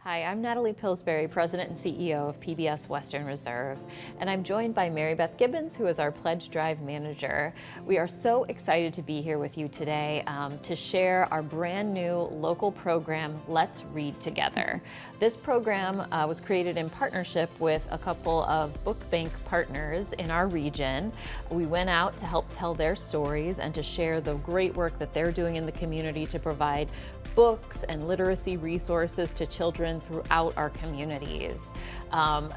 Hi, I'm Natalie Pillsbury, President and CEO of PBS Western Reserve, and I'm joined by Mary Beth Gibbons, who is our Pledge Drive Manager. We are so excited to be here with you today to share our brand new local program, Let's Read Together. This program was created in partnership with a couple of book bank partners in our region. We went out to help tell their stories and to share the great work that they're doing in the community to provide books and literacy resources to children throughout our communities.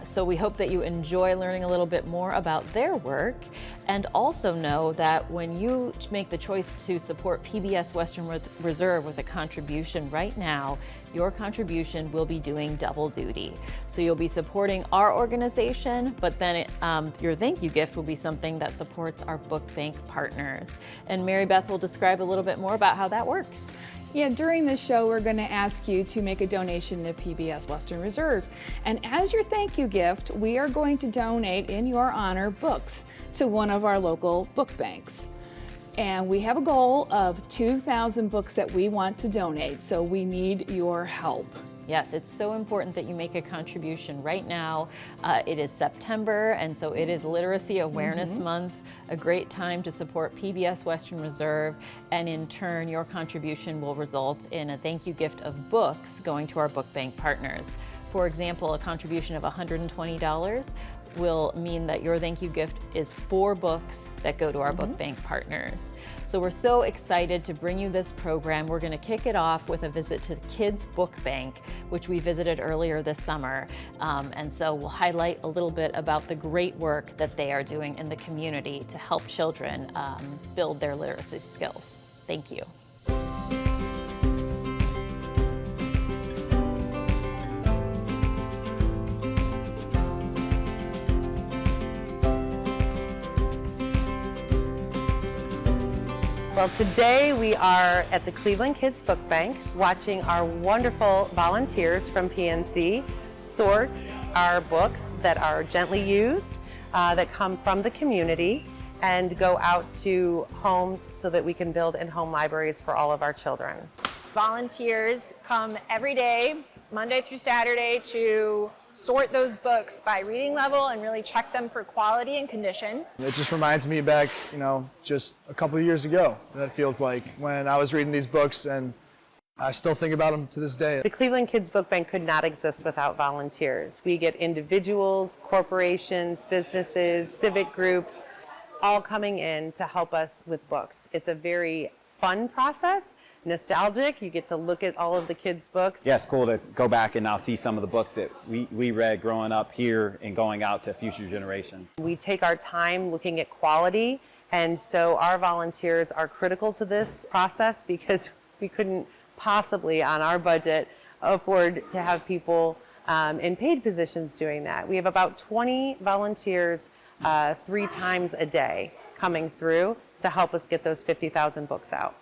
So we hope that you enjoy learning a little bit more about their work, and also know that when you make the choice to support PBS Western Reserve with a contribution right now, your contribution will be doing double duty. So you'll be supporting our organization, but then your thank you gift will be something that supports our book bank partners. And Mary Beth will describe a little bit more about how that works. Yeah, during this show, we're going to ask you to make a donation to PBS Western Reserve. And as your thank you gift, we are going to donate in your honor books to one of our local book banks. And we have a goal of 2,000 books that we want to donate, so we need your help. Yes, it's so important that you make a contribution right now. It is September, and so it is Literacy Awareness Month, a great time to support PBS Western Reserve, and in turn, your contribution will result in a thank you gift of books going to our book bank partners. For example, a contribution of $120 will mean that your thank you gift is 4 books that go to our book bank partners. So we're so excited to bring you this program. We're going to kick it off with a visit to the Kids Book Bank, which we visited earlier this summer. And so we'll highlight a little bit about the great work that they are doing in the community to help children build their literacy skills. Thank you. Well, today we are at the Cleveland Kids Book Bank watching our wonderful volunteers from PNC sort our books that are gently used, that come from the community, and go out to homes so that we can build in-home libraries for all of our children. Volunteers come every day, Monday through Saturday, to sort those books by reading level and really check them for quality and condition. It just reminds me back, just a couple of years ago, that feels like, when I was reading these books, and I still think about them to this day. The Cleveland Kids Book Bank could not exist without volunteers. We get individuals, corporations, businesses, civic groups, all coming in to help us with books. It's a very fun process. Nostalgic. You get to look at all of the kids' books. Yeah, it's cool to go back and now see some of the books that we read growing up here and going out to future generations. We take our time looking at quality, and so our volunteers are critical to this process because we couldn't possibly, on our budget, afford to have people in paid positions doing that. We have about 20 volunteers 3 times a day coming through to help us get those 50,000 books out.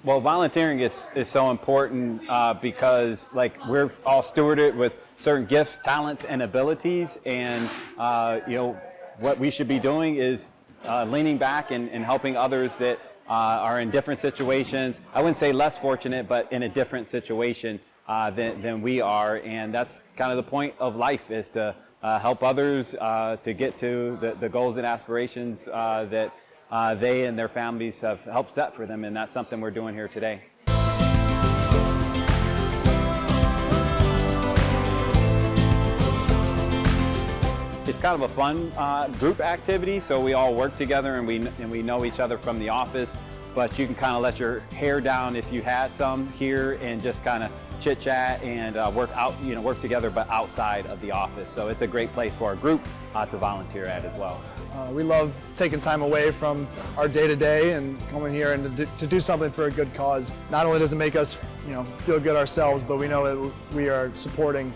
Well, volunteering is so important because we're all stewarded with certain gifts, talents, and abilities, and what we should be doing is leaning back and helping others that are in different situations. I wouldn't say less fortunate, but in a different situation than we are, and that's kind of the point of life, is to help others to get to the goals and aspirations that they and their families have helped set for them, and that's something we're doing here today. It's kind of a fun group activity, so we all work together and we know each other from the office, but you can kind of let your hair down if you had some here and just kind of chit chat and work together, but outside of the office. So it's a great place for our group to volunteer at as well. We love taking time away from our day-to-day and coming here and to do something for a good cause. Not only does it make us, feel good ourselves, but we know that we are supporting,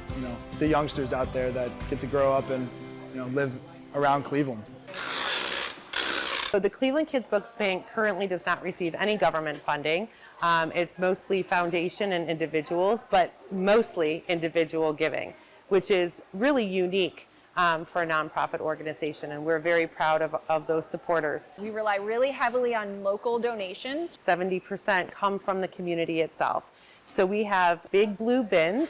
the youngsters out there that get to grow up and, live around Cleveland. So the Cleveland Kids Book Bank currently does not receive any government funding. It's mostly foundation and individuals, but mostly individual giving, which is really unique for a nonprofit organization, and we're very proud of those supporters. We rely really heavily on local donations. 70% come from the community itself. So we have big blue bins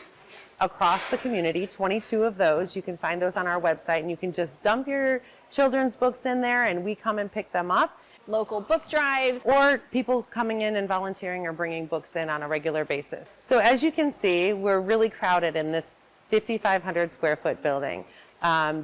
across the community, 22 of those. You can find those on our website, and you can just dump your children's books in there and we come and pick them up. Local book drives. Or people coming in and volunteering or bringing books in on a regular basis. So as you can see, we're really crowded in this 5,500 square foot building.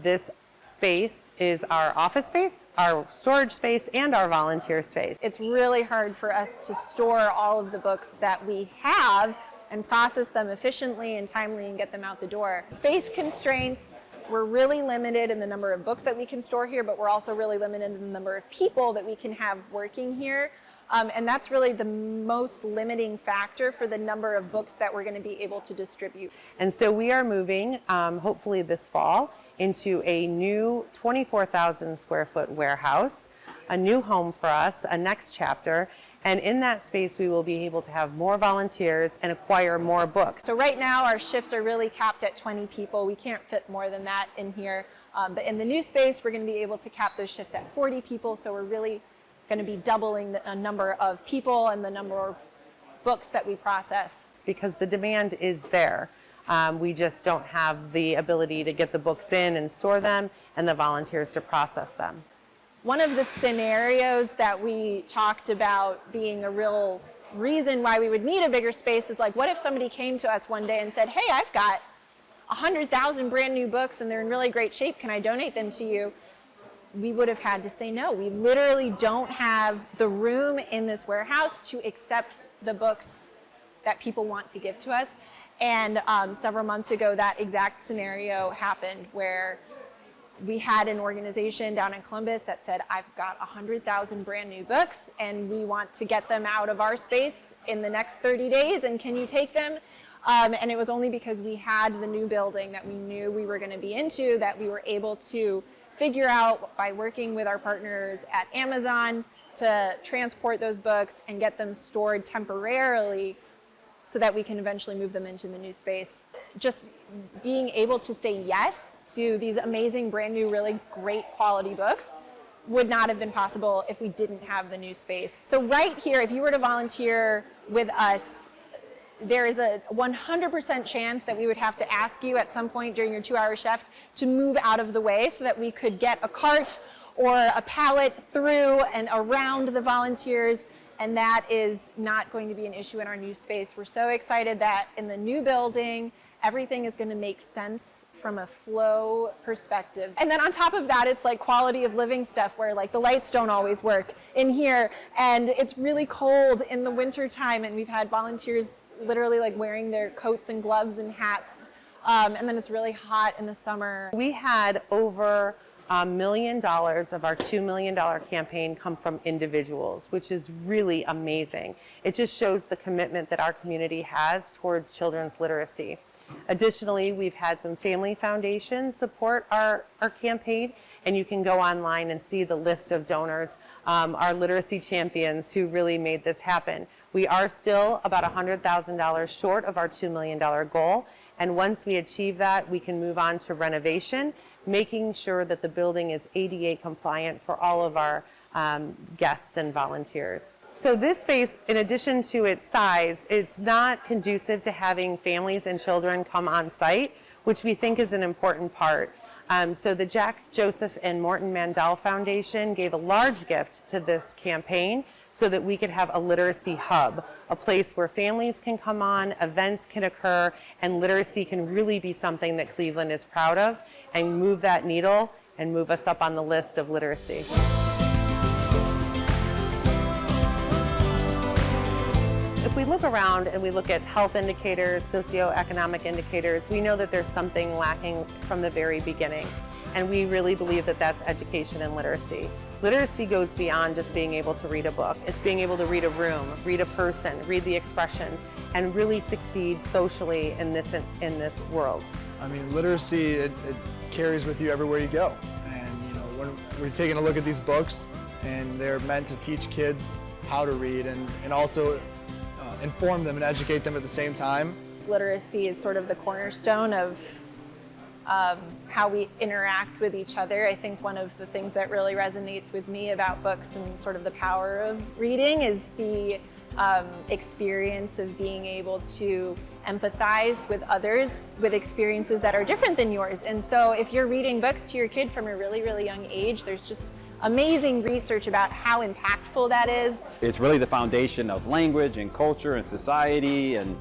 This space is our office space, our storage space, and our volunteer space. It's really hard for us to store all of the books that we have and process them efficiently and timely and get them out the door. Space constraints, we're really limited in the number of books that we can store here, but we're also really limited in the number of people that we can have working here. And that's really the most limiting factor for the number of books that we're going to be able to distribute. And so we are moving, hopefully this fall, into a new 24,000 square foot warehouse, a new home for us, a next chapter. And in that space, we will be able to have more volunteers and acquire more books. So right now, our shifts are really capped at 20 people. We can't fit more than that in here. But in the new space, we're going to be able to cap those shifts at 40 people. So we're really going to be doubling the number of people and the number of books that we process. Because the demand is there. We just don't have the ability to get the books in and store them and the volunteers to process them. One of the scenarios that we talked about being a real reason why we would need a bigger space is like, what if somebody came to us one day and said, hey, I've got 100,000 brand new books and they're in really great shape, can I donate them to you? We would have had to say no. We literally don't have the room in this warehouse to accept the books that people want to give to us. And several months ago, that exact scenario happened where we had an organization down in Columbus that said, I've got 100,000 brand new books and we want to get them out of our space in the next 30 days and can you take them? And it was only because we had the new building that we knew we were going to be into that we were able to figure out by working with our partners at Amazon to transport those books and get them stored temporarily so that we can eventually move them into the new space. Just being able to say yes to these amazing, brand new, really great quality books would not have been possible if we didn't have the new space. So right here, if you were to volunteer with us, there is a 100% chance that we would have to ask you at some point during your 2-hour shift to move out of the way so that we could get a cart or a pallet through and around the volunteers. And that is not going to be an issue in our new space. We're so excited that in the new building, everything is going to make sense from a flow perspective. And then on top of that, it's like quality of living stuff where like the lights don't always work in here and it's really cold in the winter time and we've had volunteers literally like wearing their coats and gloves and hats. And then it's really hot in the summer. We had over $1 million of our $2 million campaign come from individuals, which is really amazing. It just shows the commitment that our community has towards children's literacy. Additionally, we've had some family foundations support our campaign, and you can go online and see the list of donors, our literacy champions who really made this happen. We are still about $100,000 short of our $2 million goal, and once we achieve that, we can move on to renovation, making sure that the building is ADA compliant for all of our guests and volunteers. So this space, in addition to its size, it's not conducive to having families and children come on site, which we think is an important part. So the Jack Joseph and Morton Mandel Foundation gave a large gift to this campaign so that we could have a literacy hub, a place where families can come on, events can occur, and literacy can really be something that Cleveland is proud of, and move that needle and move us up on the list of literacy. If we look around and we look at health indicators, socioeconomic indicators, we know that there's something lacking from the very beginning. And we really believe that that's education and literacy. Literacy goes beyond just being able to read a book. It's being able to read a room, read a person, read the expressions, and really succeed socially in this world. I mean, literacy, it carries with you everywhere you go. And when we're taking a look at these books, and they're meant to teach kids how to read and also inform them and educate them at the same time. Literacy is sort of the cornerstone of how we interact with each other. I think one of the things that really resonates with me about books and sort of the power of reading is the experience of being able to empathize with others with experiences that are different than yours. And so if you're reading books to your kid from a really, really young age, there's just amazing research about how impactful that is. It's really the foundation of language and culture and society and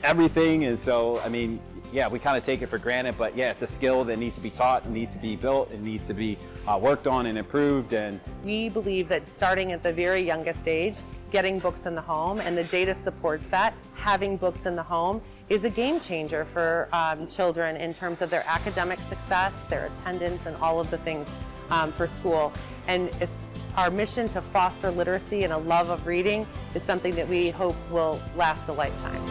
everything. And so, I mean, yeah, we kind of take it for granted, but yeah, it's a skill that needs to be taught, and needs to be built, and needs to be worked on and improved. And We believe that starting at the very youngest age, getting books in the home, and the data supports that, having books in the home is a game changer for children in terms of their academic success, their attendance, and all of the things for school. And it's our mission to foster literacy and a love of reading is something that we hope will last a lifetime.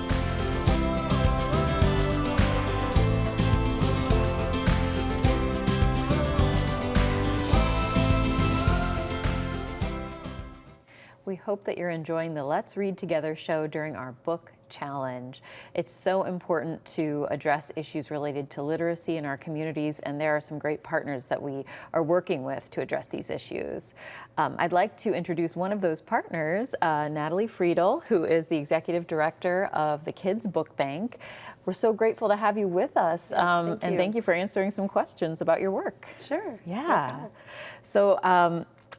We hope that you're enjoying the Let's Read Together show during our book challenge. It's so important to address issues related to literacy in our communities, and there are some great partners that we are working with to address these issues. I'd like to introduce one of those partners, Natalie Friedel, who is the Executive Director of the Kids Book Bank. We're so grateful to have you with us, and thank you for answering some questions about your work. Sure. Yeah. So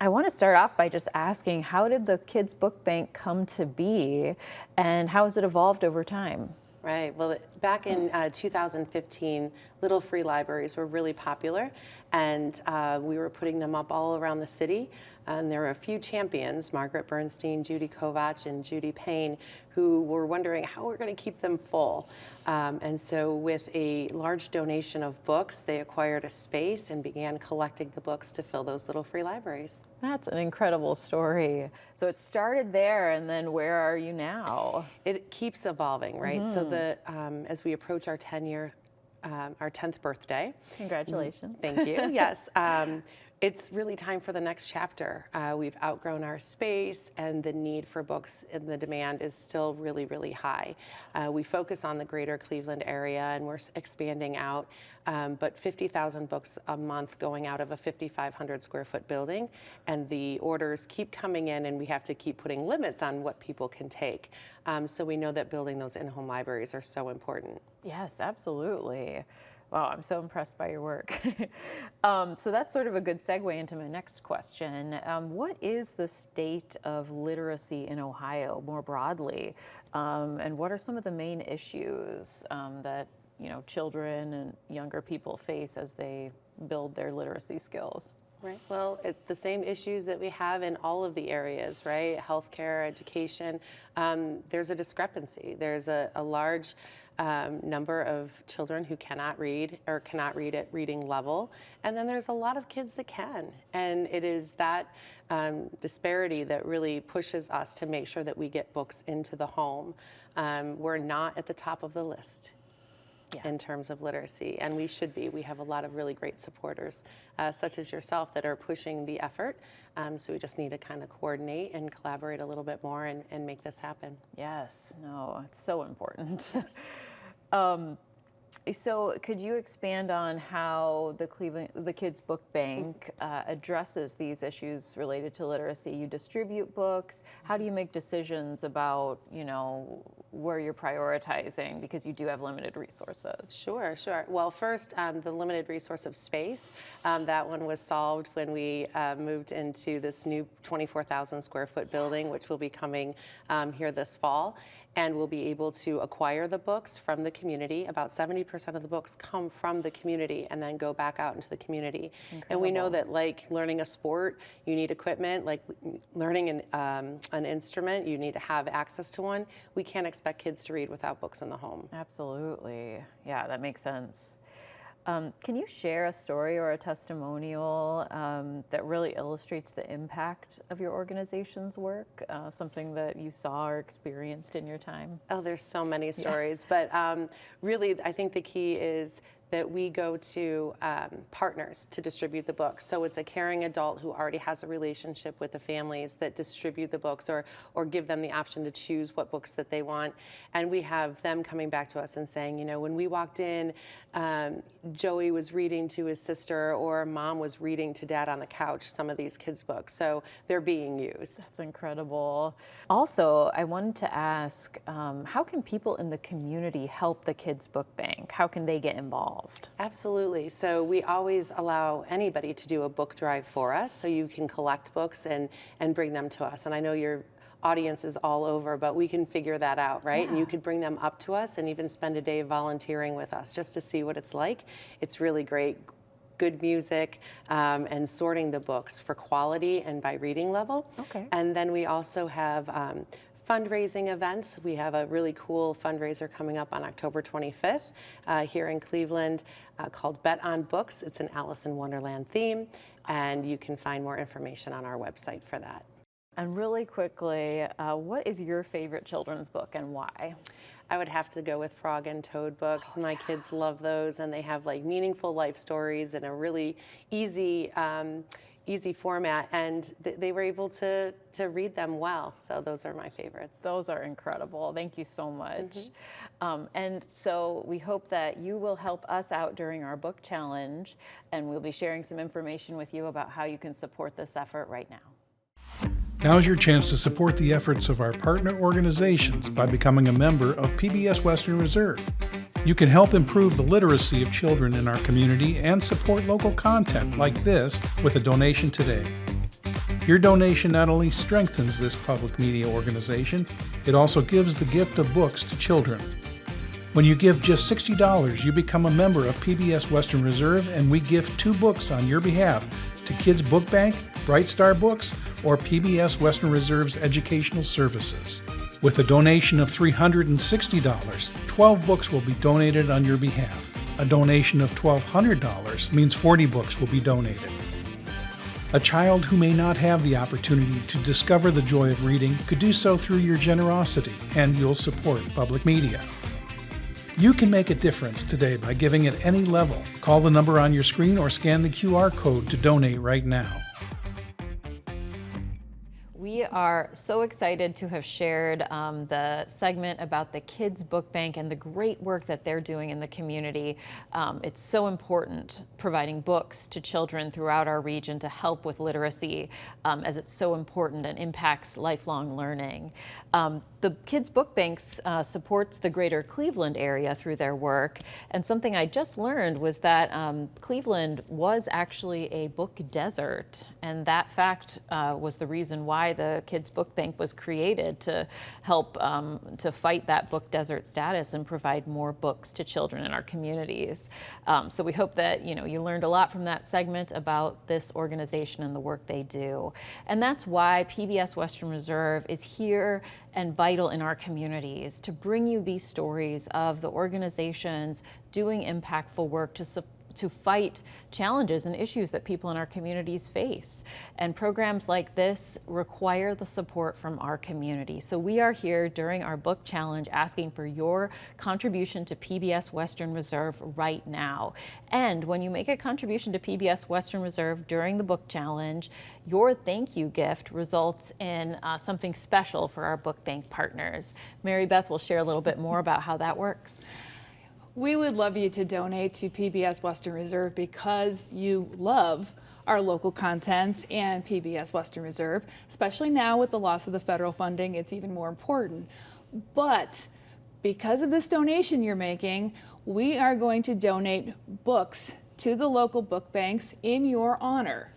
I want to start off by just asking, how did the Kids Book Bank come to be, and how has it evolved over time? Right. Well, back in 2015, little free libraries were really popular, and we were putting them up all around the city. And there were a few champions, Margaret Bernstein, Judy Kovach, and Judy Payne, who were wondering how we're going to keep them full. And so with a large donation of books, they acquired a space and began collecting the books to fill those little free libraries. That's an incredible story. So it started there, and then where are you now? It keeps evolving, right? So as we approach our 10th birthday. Congratulations. Thank you. Yes. It's really time for the next chapter. We've outgrown our space, and the need for books and the demand is still really, really high. We focus on the greater Cleveland area, and we're expanding out, but 50,000 books a month going out of a 5,500 square foot building, and the orders keep coming in, and we have to keep putting limits on what people can take. So we know that building those in-home libraries are so important. Yes, absolutely. Wow, I'm so impressed by your work. So that's sort of a good segue into my next question. What is the state of literacy in Ohio more broadly? And what are some of the main issues that children and younger people face as they build their literacy skills? Right. Well, the same issues that we have in all of the areas, right? Healthcare, education. There's a discrepancy. There's a large number of children who cannot read or cannot read at reading level. And then there's a lot of kids that can. And it is that disparity that really pushes us to make sure that we get books into the home. We're not at the top of the list. In terms of literacy, and we should be. We have a lot of really great supporters, such as yourself, that are pushing the effort. So we just need to kind of coordinate and collaborate a little bit more and make this happen. Yes, no, it's so important. Yes. So could you expand on how the Kids Book Bank addresses these issues related to literacy? You distribute books. How do you make decisions about, where you're prioritizing, because you do have limited resources? Sure. Well, first, the limited resource of space, that one was solved when we moved into this new 24,000 square foot building, which will be coming here this fall. And we'll be able to acquire the books from the community. About 70% of the books come from the community and then go back out into the community. Incredible. And we know that, like learning a sport, you need equipment. Like learning an instrument, you need to have access to one. We can't expect kids to read without books in the home. Absolutely. Yeah, that makes sense. Can you share a story or a testimonial that really illustrates the impact of your organization's work, something that you saw or experienced in your time? Oh, there's so many stories, but really I think the key is that we go to partners to distribute the books. So it's a caring adult who already has a relationship with the families that distribute the books or give them the option to choose what books that they want. And we have them coming back to us and saying, you know, when we walked in, Joey was reading to his sister, or mom was reading to dad on the couch some of these kids' books. So they're being used. That's incredible. Also, I wanted to ask, how can people in the community help the Kids Book Bank? How can they get involved? Absolutely. So we always allow anybody to do a book drive for us, so you can collect books and bring them to us. And I know your audience is all over, but we can figure that out, right? Yeah. And you could bring them up to us and even spend a day volunteering with us just to see what it's like. It's really great. Good music, and sorting the books for quality and by reading level. Okay. And then we also have fundraising events. We have a really cool fundraiser coming up on October 25th here in Cleveland called Bet on Books. It's an Alice in Wonderland theme, and you can find more information on our website for that. And really quickly, what is your favorite children's book and why? I would have to go with Frog and Toad books. My kids love those, and they have like meaningful life stories in a really easy format, and they were able to read them well. So those are my favorites. Those are incredible. Thank you so much. And so we hope that you will help us out during our book challenge, and we'll be sharing some information with you about how you can support this effort right now. Now's your chance to support the efforts of our partner organizations by becoming a member of PBS Western Reserve. You can help improve the literacy of children in our community and support local content like this with a donation today. Your donation not only strengthens this public media organization, it also gives the gift of books to children. When you give just $60, you become a member of PBS Western Reserve, and we gift 2 books on your behalf to Kids Book Bank, Bright Star Books, or PBS Western Reserve's educational services. With a donation of $360, 12 books will be donated on your behalf. A donation of $1,200 means 40 books will be donated. A child who may not have the opportunity to discover the joy of reading could do so through your generosity, and you'll support public media. You can make a difference today by giving at any level. Call the number on your screen or scan the QR code to donate right now. We are so excited to have shared the segment about the Kids Book Bank and the great work that they're doing in the community. It's so important providing books to children throughout our region to help with literacy, as it's so important and impacts lifelong learning. The Kids Book Banks supports the greater Cleveland area through their work, and something I just learned was that Cleveland was actually a book desert, and that fact was the reason why the Kids Book Bank was created, to help to fight that book desert status and provide more books to children in our communities. So we hope that you learned a lot from that segment about this organization and the work they do. And that's why PBS Western Reserve is here and vital in our communities to bring you these stories of the organizations doing impactful work to fight challenges and issues that people in our communities face. And programs like this require the support from our community. So we are here during our book challenge asking for your contribution to PBS Western Reserve right now. And when you make a contribution to PBS Western Reserve during the book challenge, your thank you gift results in something special for our book bank partners. Mary Beth will share a little bit more about how that works. We would love you to donate to PBS Western Reserve because you love our local content and PBS Western Reserve. Especially now with the loss of the federal funding, it's even more important. But because of this donation you're making, we are going to donate books to the local book banks in your honor.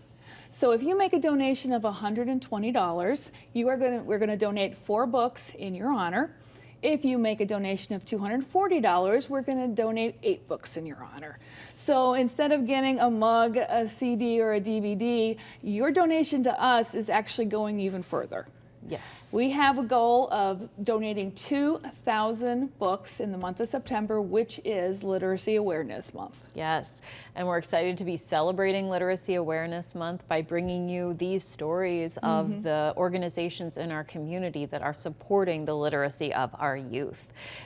So if you make a donation of $120, we're going to donate 4 books in your honor. If you make a donation of $240, we're going to donate 8 books in your honor. So instead of getting a mug, a CD, or a DVD, your donation to us is actually going even further. Yes. We have a goal of donating 2,000 books in the month of September, which is Literacy Awareness Month. Yes, and we're excited to be celebrating Literacy Awareness Month by bringing you these stories of the organizations in our community that are supporting the literacy of our youth.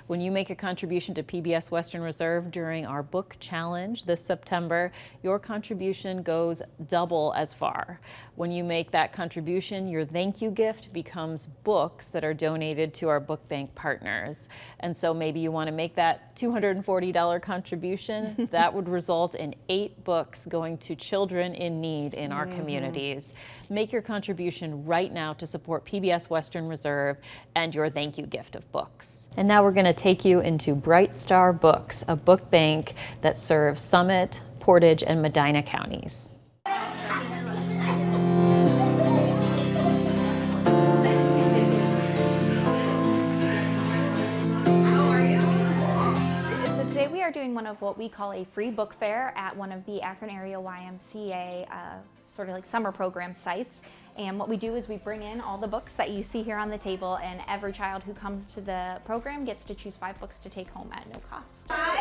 When you make a contribution to PBS Western Reserve during our book challenge this September, your contribution goes double as far. When you make that contribution, your thank you gift becomes books that are donated to our book bank partners. And so maybe you want to make that $240 contribution. That would result in 8 books going to children in need in our communities. Make your contribution right now to support PBS Western Reserve and your thank you gift of books. And now we're going to take you into Bright Star Books, a book bank that serves Summit, Portage, and Medina counties. Today we are doing one of what we call a free book fair at one of the Akron area YMCA sort of like summer program sites. And what we do is we bring in all the books that you see here on the table, and every child who comes to the program gets to choose 5 books to take home at no cost.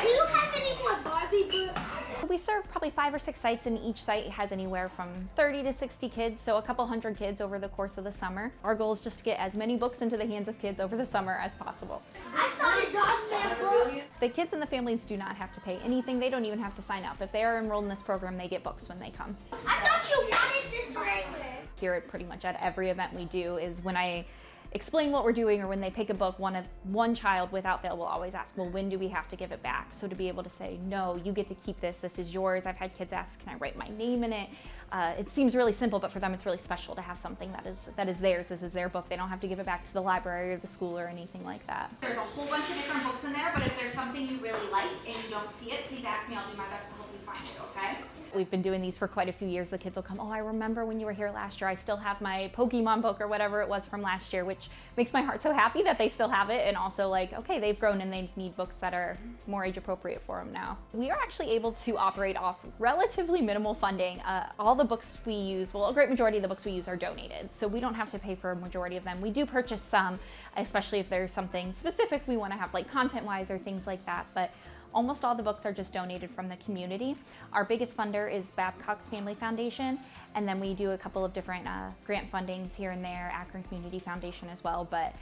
Do you have any more Barbie books? We serve probably 5 or 6 sites, and each site has anywhere from 30 to 60 kids, so a couple hundred kids over the course of the summer. Our goal is just to get as many books into the hands of kids over the summer as possible. I saw a Dogman book. The kids and the families do not have to pay anything. They don't even have to sign up. If they are enrolled in this program, they get books when they come. I thought you wanted this Wrangler. Here at pretty much at every event we do is when I explain what we're doing or when they pick a book, one child without fail will always ask, well, when do we have to give it back? So to be able to say, no, you get to keep this is yours. I've had kids ask, can I write my name in it? It seems really simple, but for them it's really special to have something that is theirs. This is their book. They don't have to give it back to the library or the school or anything like that. There's a whole bunch of different books in there, but if there's something you really like and you don't see it, please ask me. I'll do my best to help you find it, okay? We've been doing these for quite a few years. The kids will come, oh, I remember when you were here last year. I still have my Pokemon book or whatever it was from last year, which makes my heart so happy that they still have it. And also like, okay, they've grown and they need books that are more age appropriate for them now. We are actually able to operate off relatively minimal funding. All the books we use, well, a great majority of the books we use are donated. So we don't have to pay for a majority of them. We do purchase some, especially if there's something specific we want to have like content-wise or things like that. But almost all the books are just donated from the community. Our biggest funder is Babcock's Family Foundation, and then we do a couple of different grant fundings here and there, Akron Community Foundation as well, but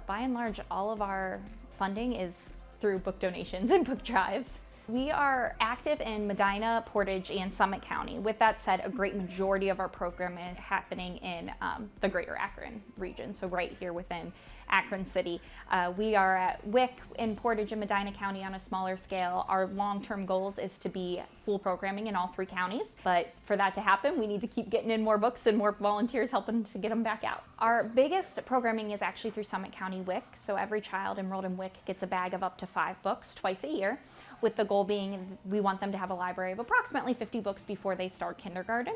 by and large, all of our funding is through book donations and book drives. We are active in Medina, Portage, and Summit County. With that said, a great majority of our program is happening in the greater Akron region, so right here within Akron City. We are at WIC in Portage and Medina County on a smaller scale. Our long-term goals is to be full programming in all 3 counties, but for that to happen, we need to keep getting in more books and more volunteers helping to get them back out. Our biggest programming is actually through Summit County WIC, so every child enrolled in WIC gets a bag of up to 5 books twice a year, with the goal being we want them to have a library of approximately 50 books before they start kindergarten.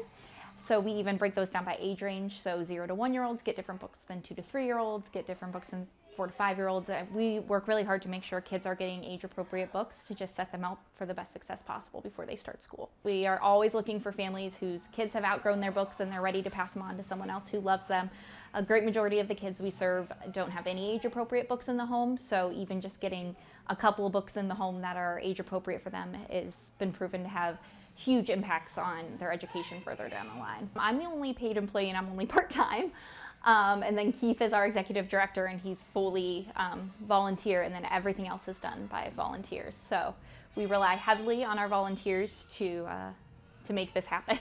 So we even break those down by age range. So 0 to 1-year-olds get different books than 2 to 3-year-olds, get different books than 4 to 5-year-olds. We work really hard to make sure kids are getting age appropriate books to just set them up for the best success possible before they start school. We are always looking for families whose kids have outgrown their books and they're ready to pass them on to someone else who loves them. A great majority of the kids we serve don't have any age appropriate books in the home. So even just getting a couple of books in the home that are age appropriate for them has been proven to have huge impacts on their education further down the line. I'm the only paid employee and I'm only part-time. And then Keith is our executive director and he's fully volunteer, and then everything else is done by volunteers. So we rely heavily on our volunteers to make this happen.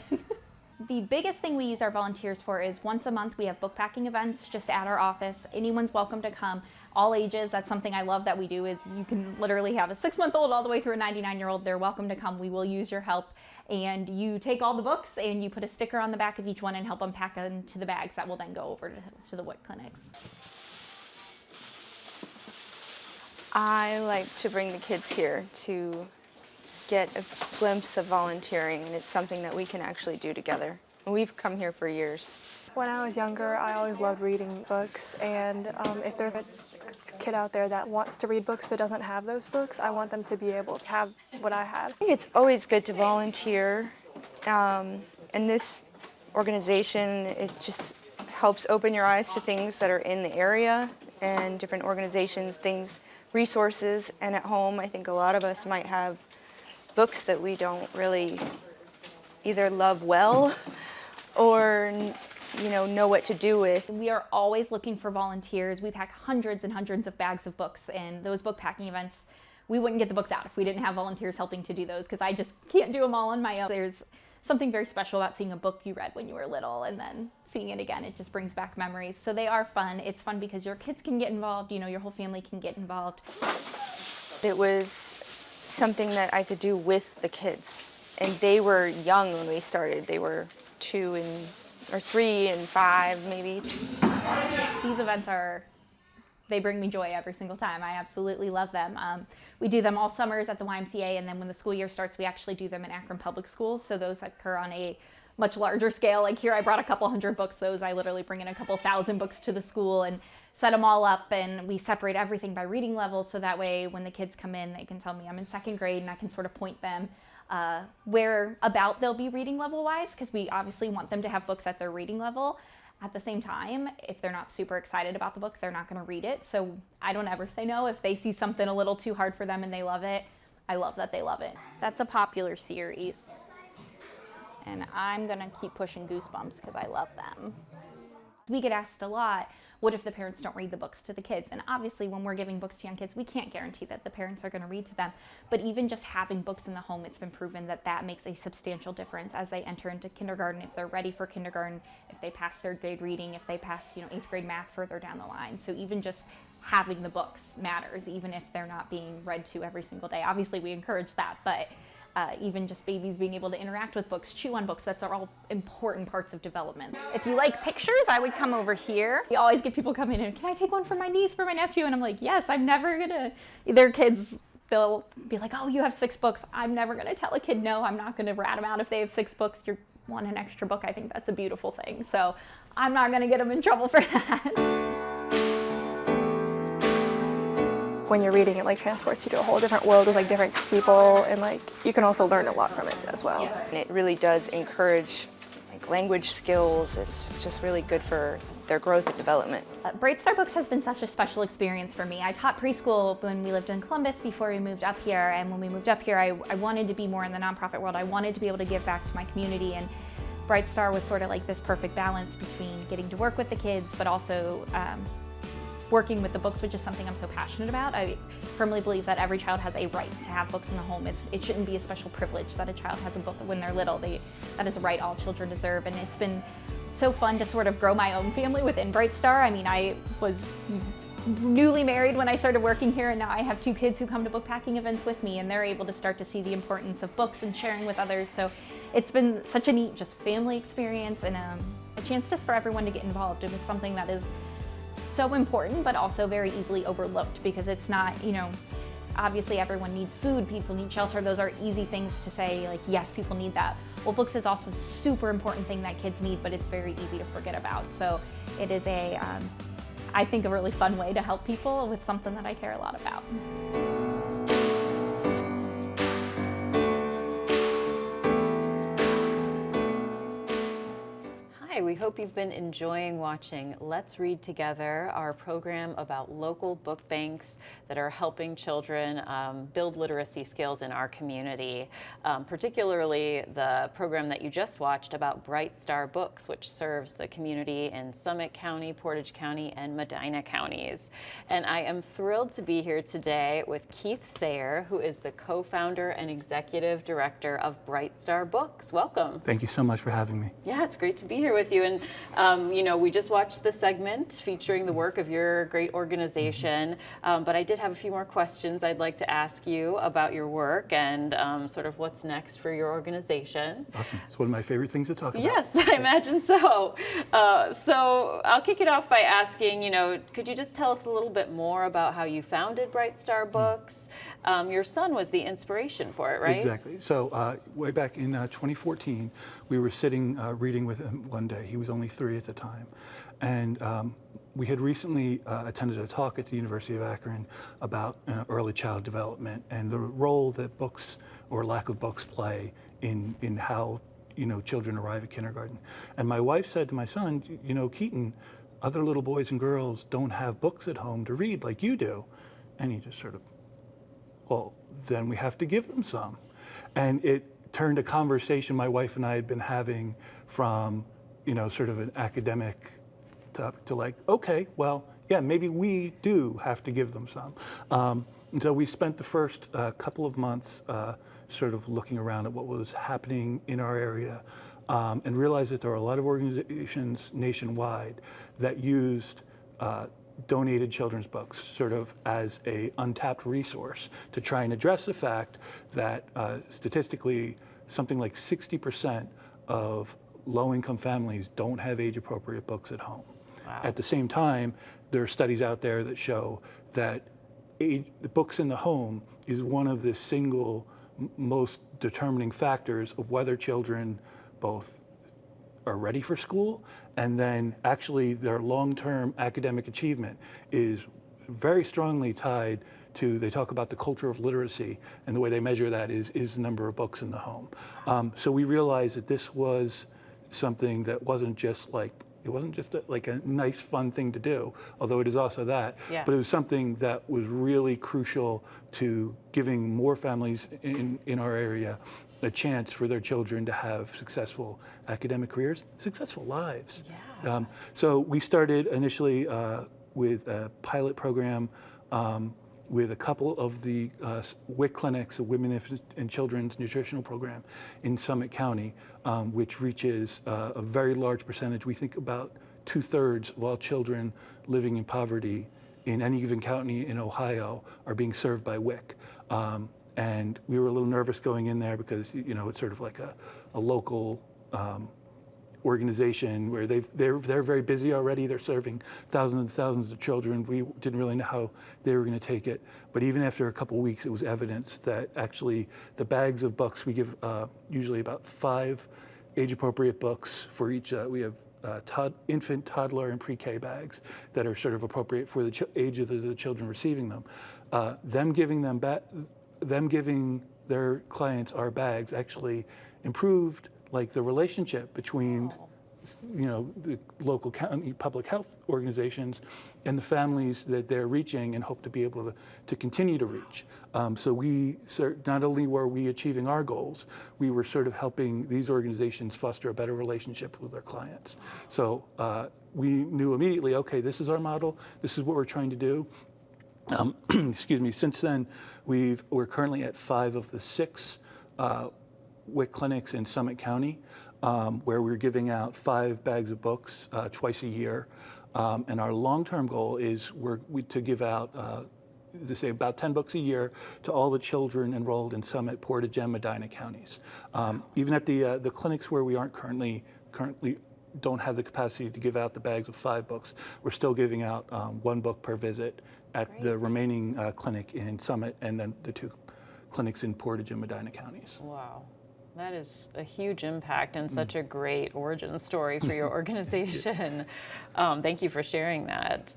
The biggest thing we use our volunteers for is once a month we have book packing events just at our office. Anyone's welcome to come, all ages. That's something I love that we do, is you can literally have a 6-month-old all the way through a 99-year-old. They're welcome to come. We will use your help. And you take all the books and you put a sticker on the back of each one and help them pack into the bags that will then go over to the WIC clinics. I like to bring the kids here to get a glimpse of volunteering, and it's something that we can actually do together. We've come here for years. When I was younger, I always loved reading books, and if there's a kid out there that wants to read books but doesn't have those books, I want them to be able to have what I had. I think it's always good to volunteer, and this organization, helps open your eyes to things that are in the area and different organizations, things, resources. And at home, I think a lot of us might have books that we don't really either love well or know what to do with. We are always looking for volunteers. We pack hundreds and hundreds of bags of books, and those book packing events, we wouldn't get the books out if we didn't have volunteers helping to do those, because I just can't do them all on my own. There's something very special about seeing a book you read when you were little and then seeing it again. It just brings back memories. So they are fun. It's fun because your kids can get involved, your whole family can get involved. It was something that I could do with the kids. And they were young when we started. They were 2 or 3 and 5 maybe. These events they bring me joy every single time. I absolutely love them. We do them all summers at the YMCA, and then when the school year starts, we actually do them in Akron Public Schools. So those occur on a much larger scale. Like here, I brought a couple hundred books. Those I literally bring in a couple thousand books to the school and set them all up, and we separate everything by reading level, so that way when the kids come in, they can tell me I'm in 2nd grade, and I can sort of point them where about they'll be reading level wise, because we obviously want them to have books at their reading level. At the same time, if they're not super excited about the book, they're not going to read it. So I don't ever say no. If they see something a little too hard for them and they love it, I love that they love it. That's a popular series. And I'm going to keep pushing Goosebumps because I love them. We get asked a lot, what if the parents don't read the books to the kids? And obviously when we're giving books to young kids, we can't guarantee that the parents are going to read to them. But even just having books in the home, it's been proven that that makes a substantial difference as they enter into kindergarten, if they're ready for kindergarten, if they pass 3rd grade reading, if they pass 8th grade math further down the line. So even just having the books matters, even if they're not being read to every single day. Obviously we encourage that, but even just babies being able to interact with books, chew on books, that's all important parts of development. If you like pictures, I would come over here. We always get people coming in, can I take one for my niece, for my nephew? And I'm like, yes, I'm never gonna, their kids, they'll be like, oh, you have 6 books. I'm never gonna tell a kid no, I'm not gonna rat them out if they have 6 books. You want an extra book, I think that's a beautiful thing. So I'm not gonna get them in trouble for that. When you're reading, it transports you to a whole different world with different people, and you can also learn a lot from it as well. And it really does encourage language skills. It's just really good for their growth and development. Bright Star Books has been such a special experience for me. I taught preschool when we lived in Columbus before we moved up here, and when we moved up here, I wanted to be more in the nonprofit world. I wanted to be able to give back to my community, and Bright Star was sort of this perfect balance between getting to work with the kids, but also working with the books, which is something I'm so passionate about. I firmly believe that every child has a right to have books in the home. It shouldn't be a special privilege that a child has a book when they're little. That is a right all children deserve, and it's been so fun to sort of grow my own family within Bright Star. I mean, I was newly married when I started working here, and now I have 2 kids who come to book packing events with me, and they're able to start to see the importance of books and sharing with others. So it's been such a neat just family experience, and a chance just for everyone to get involved with something that is so important, but also very easily overlooked, because it's not, obviously everyone needs food, people need shelter. Those are easy things to say, yes, people need that. Well, books is also a super important thing that kids need, but it's very easy to forget about. So it is I think a really fun way to help people with something that I care a lot about. Hi, we hope you've been enjoying watching Let's Read Together, our program about local book banks that are helping children build literacy skills in our community, particularly the program that you just watched about Bright Star Books, which serves the community in Summit County, Portage County, and Medina counties. And I am thrilled to be here today with Keith Sayer, who is the co-founder and executive director of Bright Star Books. Welcome. Thank you so much for having me. Yeah, it's great to be here with you. And we just watched the segment featuring the work of your great organization, but I did have a few more questions I'd like to ask you about your work and sort of what's next for your organization. Awesome. It's one of my favorite things to talk about. Yes, I imagine so. So I'll kick it off by asking, could you just tell us a little bit more about how you founded Bright Star Books? Your son was the inspiration for it, right? Exactly. So way back in 2014, we were sitting reading with him one day. He was only 3 at the time. And we had recently attended a talk at the University of Akron about early child development and the role that books or lack of books play in how children arrive at kindergarten. And my wife said to my son, Keaton, other little boys and girls don't have books at home to read like you do. And he just sort of, well, then we have to give them some. And it turned a conversation my wife and I had been having from, sort of an academic topic to like, okay, well, yeah, maybe we do have to give them some. And so we spent the first couple of months sort of looking around at what was happening in our area and realized that there are a lot of organizations nationwide that used donated children's books sort of as a untapped resource to try and address the fact that statistically something like 60% of low-income families don't have age-appropriate books at home. Wow. At the same time, there are studies out there that show that the books in the home is one of the single most determining factors of whether children both are ready for school, and then actually their long-term academic achievement is very strongly tied to, they talk about the culture of literacy, and the way they measure that is the number of books in the home. So we realized that this was something that wasn't just like, it wasn't just like a nice, fun thing to do, although it is also that, but it was something that was really crucial to giving more families in our area a chance for their children to have successful academic careers, successful lives. Yeah. So we started initially with a pilot program with a couple of the WIC clinics, a Women and Children's Nutritional Program in Summit County, which reaches a very large percentage. We think about 2/3 of all children living in poverty in any given county in Ohio are being served by WIC. And we were a little nervous going in there because, it's sort of like a local organization where they're very busy already. They're serving thousands and thousands of children. We didn't really know how they were going to take it. But even after a couple of weeks, it was evidence that actually the bags of books, we give usually about 5 age-appropriate books for each. We have infant, toddler, and pre-K bags that are sort of appropriate for the age of the children receiving them. Them giving their clients our bags actually improved like the relationship between the local county public health organizations and the families that they're reaching and hope to be able to continue to reach. So we not only were we achieving our goals, we were sort of helping these organizations foster a better relationship with their clients. So we knew immediately, okay, this is our model, this is what we're trying to do. Excuse me, since then, we're currently at 5 of the 6 WIC clinics in Summit County, where we're giving out 5 bags of books twice a year. And our long-term goal is to give out, say about 10 books a year to all the children enrolled in Summit, Portage, and Medina counties. Even at the clinics where we aren't currently don't have the capacity to give out the bags of 5 books, we're still giving out 1 book per visit at the remaining clinic in Summit, and then the 2 clinics in Portage and Medina counties. Wow. That is a huge impact and such a great origin story for your organization. Thank you for sharing that.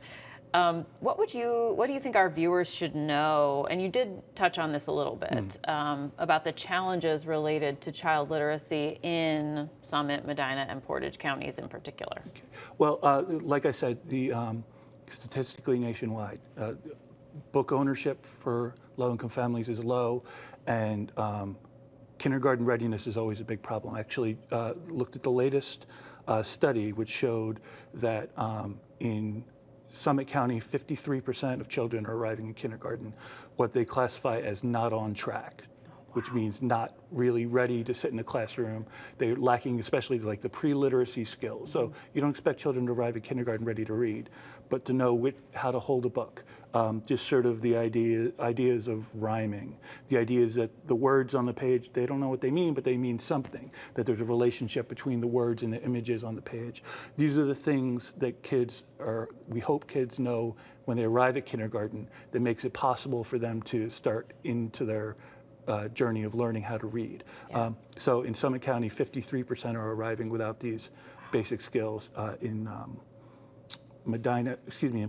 What do you think our viewers should know? And you did touch on this a little bit about the challenges related to child literacy in Summit, Medina, and Portage counties in particular. Okay. Well, like I said, the statistically nationwide, book ownership for low-income families is low, and kindergarten readiness is always a big problem. I actually looked at the latest study, which showed that in Summit County, 53% of children are arriving in kindergarten, what they classify as not on track, which means not really ready to sit in a classroom. They're lacking especially like the pre-literacy skills. So you don't expect children to arrive at kindergarten ready to read, but to know how to hold a book. Just sort of the ideas of rhyming. The idea is that the words on the page, they don't know what they mean, but they mean something, that there's a relationship between the words and the images on the page. These are the things that we hope kids know when they arrive at kindergarten that makes it possible for them to start into their journey of learning how to read. Yeah. So in Summit County, 53% are arriving without these basic skills. In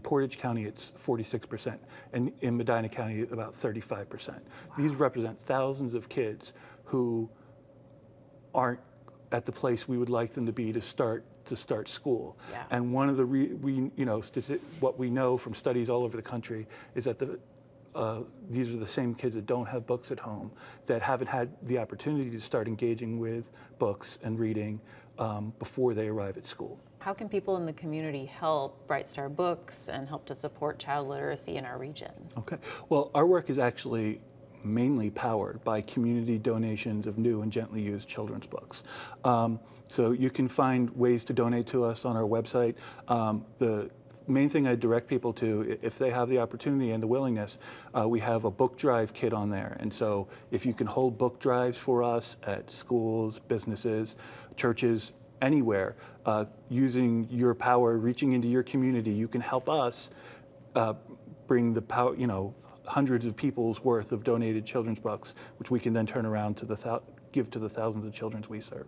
Portage County, it's 46%, and in Medina County, about 35%. These represent thousands of kids who aren't at the place we would like them to be to start school. Yeah. And one of the what we know from studies all over the country is that these are the same kids that don't have books at home, that haven't had the opportunity to start engaging with books and reading before they arrive at school. How can people in the community help Bright Star Books and help to support child literacy in our region? Okay. Well, our work is actually mainly powered by community donations of new and gently used children's books. So you can find ways to donate to us on our website. The main thing I direct people to, if they have the opportunity and the willingness, we have a book drive kit on there. And so if you can hold book drives for us at schools, businesses, churches, anywhere, using your power, reaching into your community, you can help us bring the power, hundreds of people's worth of donated children's books, which we can then turn around to give to the thousands of children we serve.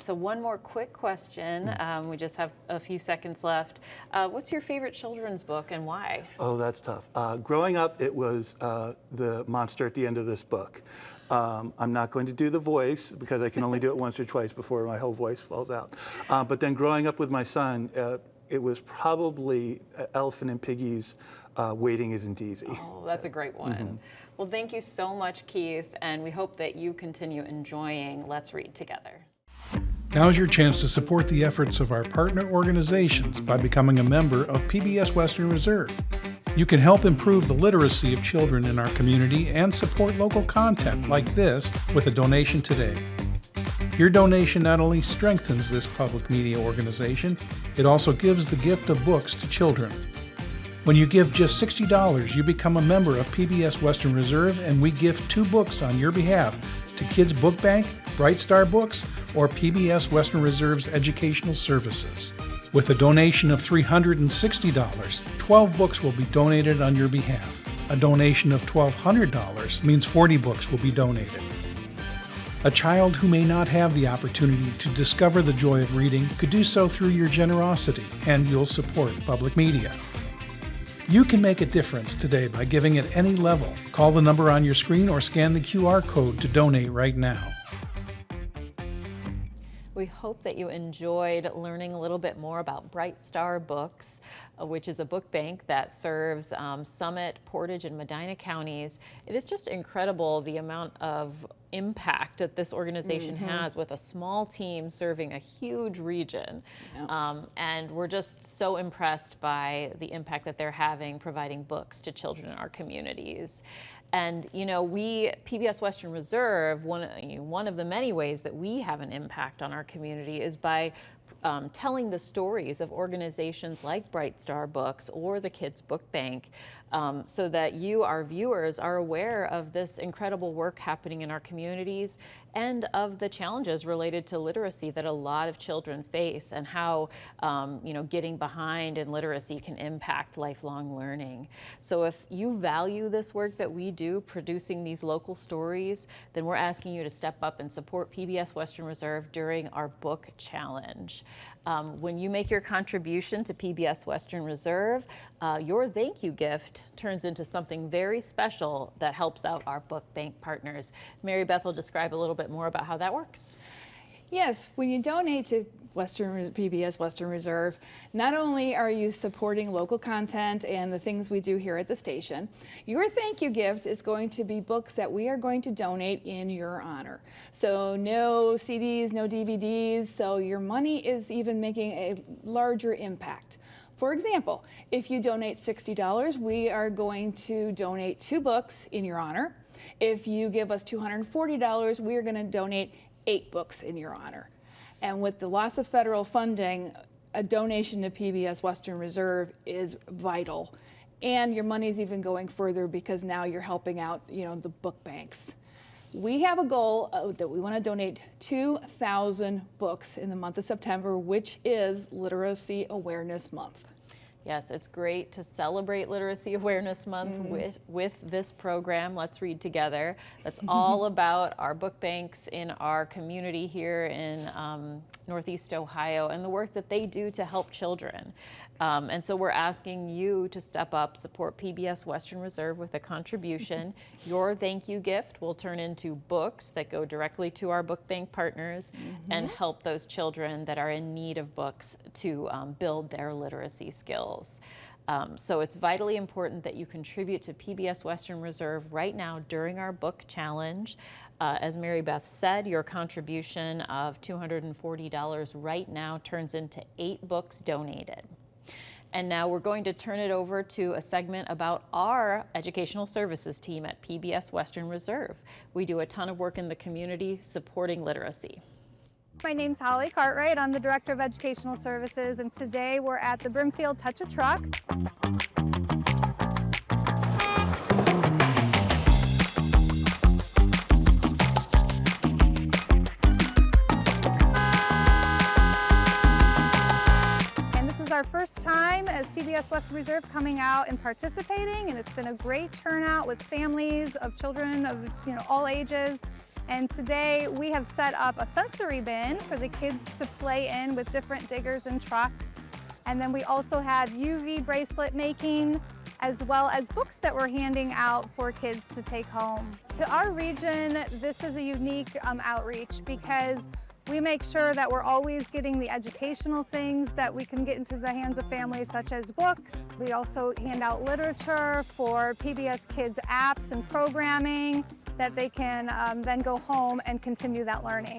So one more quick question. We just have a few seconds left. What's your favorite children's book and why? Oh, that's tough. Growing up, it was the monster at the end of this book. I'm not going to do the voice because I can only do it once or twice before my whole voice falls out. But then growing up with my son, it was probably Elephant and Piggy's Waiting Isn't Easy. Oh, that's a great one. Well, thank you so much, Keith, and we hope that you continue enjoying Let's Read Together. Now is your chance to support the efforts of our partner organizations by becoming a member of PBS Western Reserve. You can help improve the literacy of children in our community and support local content like this with a donation today. Your donation not only strengthens this public media organization, it also gives the gift of books to children. When you give just $60, you become a member of PBS Western Reserve, and we gift 2 books on your behalf to Kids Book Bank, Bright Star Books, or PBS Western Reserve's educational services. With a donation of $360, 12 books will be donated on your behalf. A donation of $1,200 means 40 books will be donated. A child who may not have the opportunity to discover the joy of reading could do so through your generosity, and you'll support public media. You can make a difference today by giving at any level. Call the number on your screen or scan the QR code to donate right now. We hope that you enjoyed learning a little bit more about Bright Star Books, which is a book bank that serves Summit, Portage, and Medina counties. It is just incredible the amount of impact that this organization has with a small team serving a huge region. And we're just so impressed by the impact that they're having providing books to children in our communities. And we, PBS Western Reserve, one of the many ways that we have an impact on our community is by telling the stories of organizations like Bright Star Books or the Kids Book Bank, so that you, our viewers, are aware of this incredible work happening in our communities and of the challenges related to literacy that a lot of children face, and how getting behind in literacy can impact lifelong learning. So if you value this work that we do, producing these local stories, then we're asking you to step up and support PBS Western Reserve during our book challenge. When you make your contribution to PBS Western Reserve, your thank you gift turns into something very special that helps out our book bank partners. Mary Beth will describe a little bit more about how that works. Yes, when you donate to PBS Western Reserve, not only are you supporting local content and the things we do here at the station, your thank you gift is going to be books that we are going to donate in your honor. So no CDs, no DVDs, so your money is even making a larger impact. For example, if you donate $60, we are going to donate 2 books in your honor. If you give us $240, we are going to donate 8 books in your honor. And with the loss of federal funding, a donation to PBS Western Reserve is vital. And your money's even going further because now you're helping out, the book banks. We have a goal that we want to donate 2,000 books in the month of September, which is Literacy Awareness Month. Yes, it's great to celebrate Literacy Awareness Month with this program, Let's Read Together. That's all about our book banks in our community here in Northeast Ohio and the work that they do to help children. And so we're asking you to step up, support PBS Western Reserve with a contribution. Your thank you gift will turn into books that go directly to our book bank partners and help those children that are in need of books to build their literacy skills. So it's vitally important that you contribute to PBS Western Reserve right now during our book challenge. As Mary Beth said, your contribution of $240 right now turns into 8 books donated. And now we're going to turn it over to a segment about our educational services team at PBS Western Reserve. We do a ton of work in the community supporting literacy. My name's Holly Cartwright. I'm the Director of Educational Services, and today we're at the Brimfield Touch a Truck. Our first time as PBS Western Reserve coming out and participating, and it's been a great turnout with families of children of all ages. And today we have set up a sensory bin for the kids to play in with different diggers and trucks. And then we also have UV bracelet making, as well as books that we're handing out for kids to take home. To our region, this is a unique outreach because we make sure that we're always getting the educational things that we can get into the hands of families, such as books. We also hand out literature for PBS Kids apps and programming that they can then go home and continue that learning.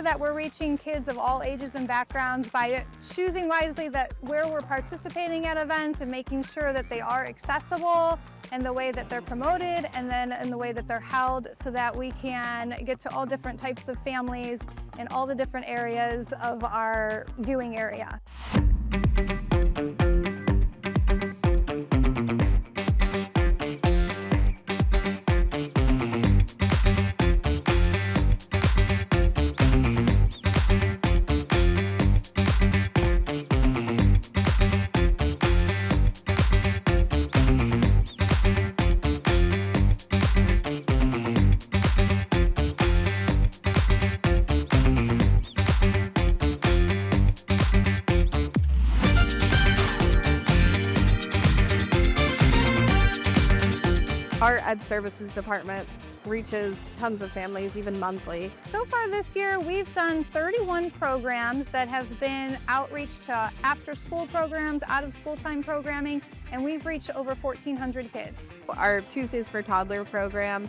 That we're reaching kids of all ages and backgrounds by choosing wisely that where we're participating at events and making sure that they are accessible and the way that they're promoted and then in the way that they're held, so that we can get to all different types of families in all the different areas of our viewing area. Our Ed Services Department reaches tons of families, even monthly. So far this year, we've done 31 programs that have been outreach to after-school programs, out-of-school time programming, and we've reached over 1,400 kids. Our Tuesdays for Toddler program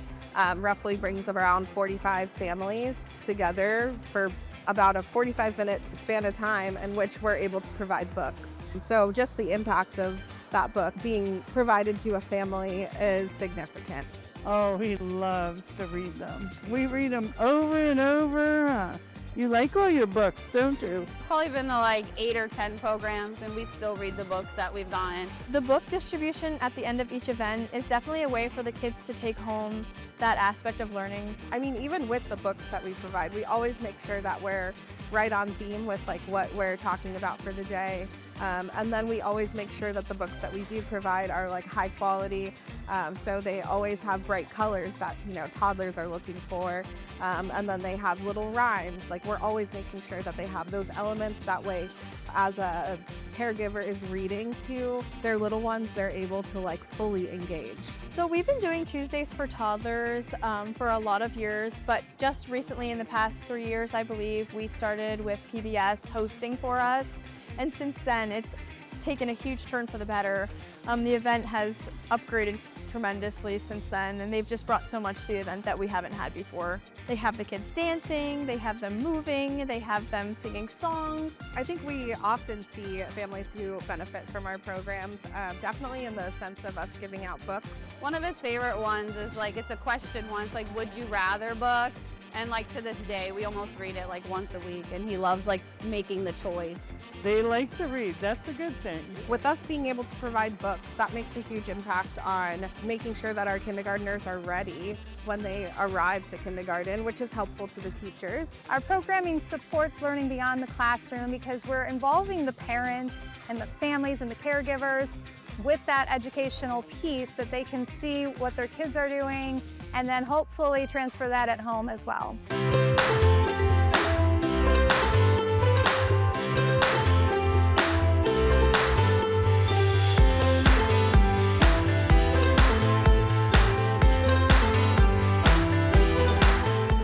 roughly brings around 45 families together for about a 45-minute span of time in which we're able to provide books. So just the impact of that book being provided to a family is significant. Oh, he loves to read them. We read them over and over. You like all your books, don't you? Probably been to like 8 or 10 programs, and we still read the books that we've gotten. The book distribution at the end of each event is definitely a way for the kids to take home that aspect of learning. I mean, even with the books that we provide, we always make sure that we're right on theme with like what we're talking about for the day. And then we always make sure that the books that we do provide are like high quality, so they always have bright colors that toddlers are looking for, and then they have little rhymes. Like, we're always making sure that they have those elements. That way, as a caregiver is reading to their little ones, they're able to like fully engage. So we've been doing Tuesdays for Toddlers for a lot of years, but just recently in the past 3 years, I believe, we started with PBS hosting for us. And since then, it's taken a huge turn for the better. The event has upgraded tremendously since then, and they've just brought so much to the event that we haven't had before. They have the kids dancing, they have them moving, they have them singing songs. I think we often see families who benefit from our programs, definitely in the sense of us giving out books. One of his favorite ones is like, it's a question one. It's like, would you rather book? And like to this day, we almost read it like once a week, and he loves like making the choice. They like to read. That's a good thing. With us being able to provide books, that makes a huge impact on making sure that our kindergartners are ready when they arrive to kindergarten, which is helpful to the teachers. Our programming supports learning beyond the classroom because we're involving the parents and the families and the caregivers with that educational piece that they can see what their kids are doing and then hopefully transfer that at home as well.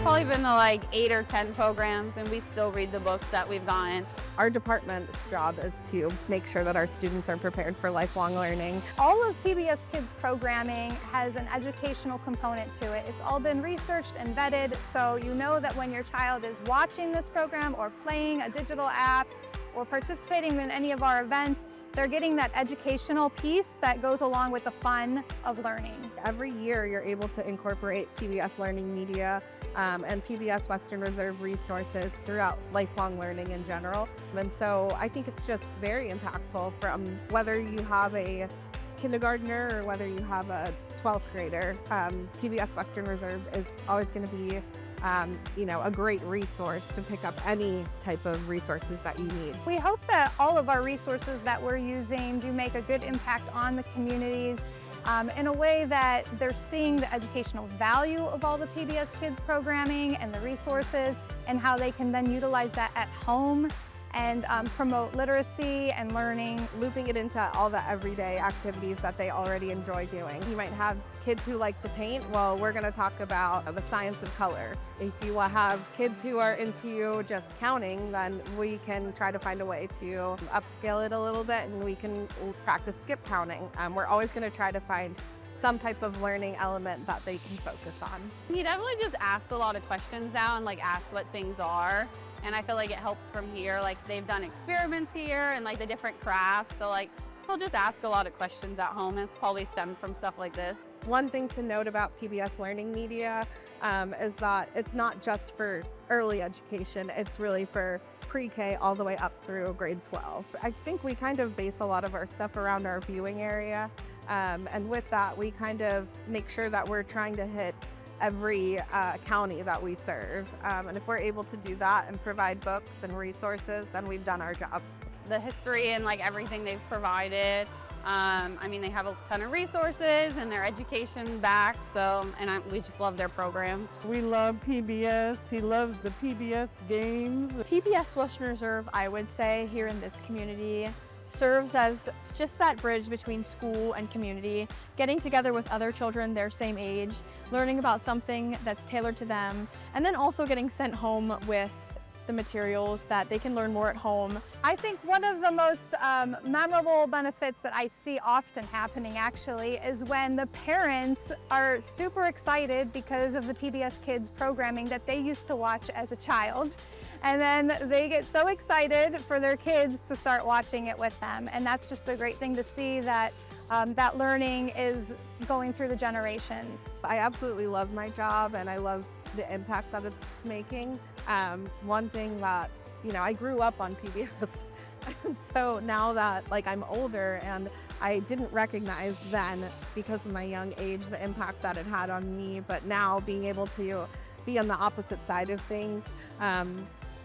Probably been to like 8 or 10 programs, and we still read the books that we've gotten. Our department's job is to make sure that our students are prepared for lifelong learning. All of PBS Kids programming has an educational component to it. It's all been researched and vetted, so you know that when your child is watching this program or playing a digital app or participating in any of our events, they're getting that educational piece that goes along with the fun of learning. Every year you're able to incorporate PBS Learning Media and PBS Western Reserve resources throughout lifelong learning in general. And so I think it's just very impactful from whether you have a kindergartner or whether you have a 12th grader. PBS Western Reserve is always going to be a great resource to pick up any type of resources that you need. We hope that all of our resources that we're using do make a good impact on the communities in a way that they're seeing the educational value of all the PBS Kids programming and the resources and how they can then utilize that at home and promote literacy and learning. Looping it into all the everyday activities that they already enjoy doing. You might have kids who like to paint. Well, we're going to talk about the science of color. If you will have kids who are into just counting, then we can try to find a way to upscale it a little bit and we can practice skip counting. We're always going to try to find some type of learning element that they can focus on. He definitely just asks a lot of questions now and like asks what things are. And I feel like it helps from here. Like they've done experiments here and like the different crafts. So like he'll just ask a lot of questions at home, and it's probably stemmed from stuff like this. One thing to note about PBS Learning Media is that it's not just for early education, it's really for pre-K all the way up through grade 12. I think we kind of base a lot of our stuff around our viewing area. And with that, we kind of make sure that we're trying to hit every county that we serve. And if we're able to do that and provide books and resources, then we've done our job. The history and like everything they've provided. I mean, they have a ton of resources and their education back, we just love their programs. We love PBS. He loves the PBS games. PBS Western Reserve, I would say, here in this community, serves as just that bridge between school and community, getting together with other children their same age, learning about something that's tailored to them, and then also getting sent home with the materials that they can learn more at home. I think one of the most memorable benefits that I see often happening actually is when the parents are super excited because of the PBS Kids programming that they used to watch as a child. And then they get so excited for their kids to start watching it with them. And that's just a great thing to see that that learning is going through the generations. I absolutely love my job and I love the impact that it's making. One thing that, I grew up on PBS, and so now that I'm older and I didn't recognize then because of my young age the impact that it had on me, but now being able to be on the opposite side of things,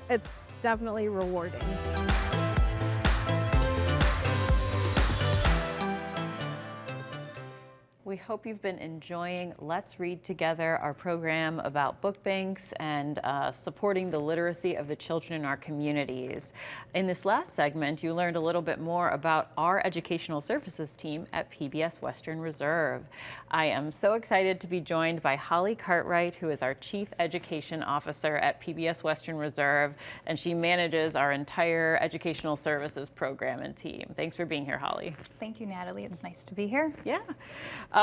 it's definitely rewarding. We hope you've been enjoying Let's Read Together, our program about book banks and supporting the literacy of the children in our communities. In this last segment, you learned a little bit more about our educational services team at PBS Western Reserve. I am so excited to be joined by Holly Cartwright, who is our Chief Education Officer at PBS Western Reserve, and she manages our entire educational services program and team. Thanks for being here, Holly. Thank you, Natalie. It's nice to be here. Yeah.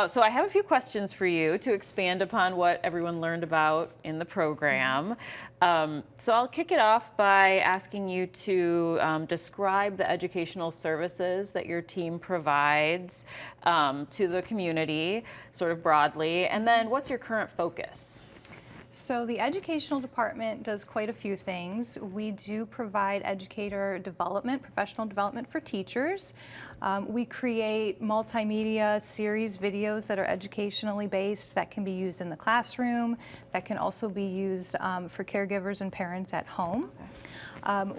So I have a few questions for you to expand upon what everyone learned about in the program. So I'll kick it off by asking you to describe the educational services that your team provides to the community, sort of broadly, and then what's your current focus? So the educational department does quite a few things. We do provide educator development, professional development for teachers. We create multimedia series videos that are educationally based that can be used in the classroom, that can also be used for caregivers and parents at home.